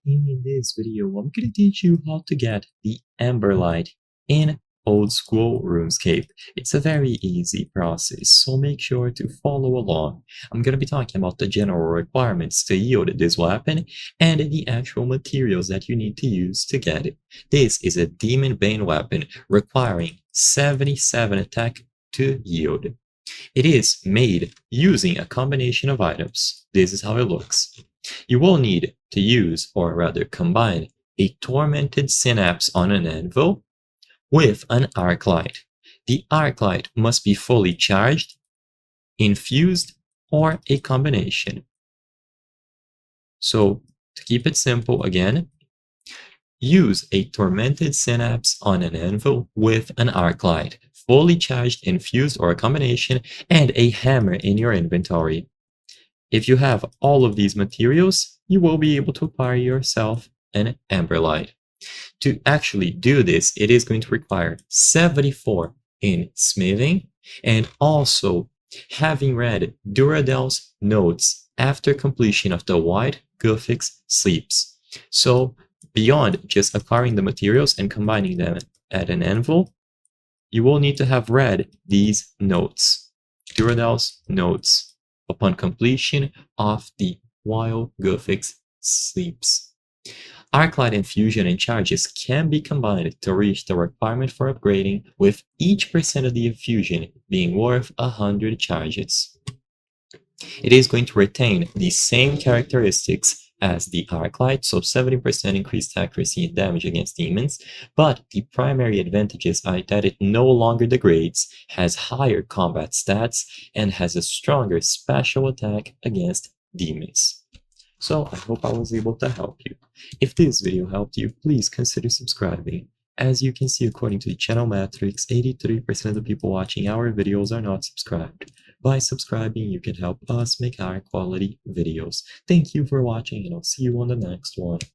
In this video, I'm going to teach you how to get the Amber Light in old school RuneScape. It's a very easy process, so make sure to follow along. I'm going to be talking about the general requirements to yield this weapon and the actual materials that you need to use to get it. This is a Demon Bane weapon requiring 77 attack to yield. It is made using a combination of items. This is how it looks. You will need to use, or rather combine, a Tormented Synapse on an anvil with an Arc Light. The Arc Light must be fully charged, infused, or a combination. So, to keep it simple again, use a Tormented Synapse on an anvil with an Arc Light, fully charged, infused, or a combination, and a hammer in your inventory. If you have all of these materials, you will be able to acquire yourself an Amber Light. To actually do this, it is going to require 74 in smithing and also having read Duradel's notes after completion of the White Guthix Sleeps. So beyond just acquiring the materials and combining them at an anvil, you will need to have read these notes, Duradel's notes, upon completion of the While Guthix Sleeps. Arclight infusion and charges can be combined to reach the requirement for upgrading, with each percent of the infusion being worth 100 charges. It is going to retain the same characteristics as the Arclight, so 70% increased accuracy and damage against demons, but the primary advantages are that it no longer degrades, has higher combat stats, and has a stronger special attack against demons. So I hope I was able to help you. If this video helped you, please consider subscribing. As you can see, according to the channel metrics, 83% of the people watching our videos are not subscribed. By subscribing, you can help us make higher quality videos. Thank you for watching, and I'll see you on the next one.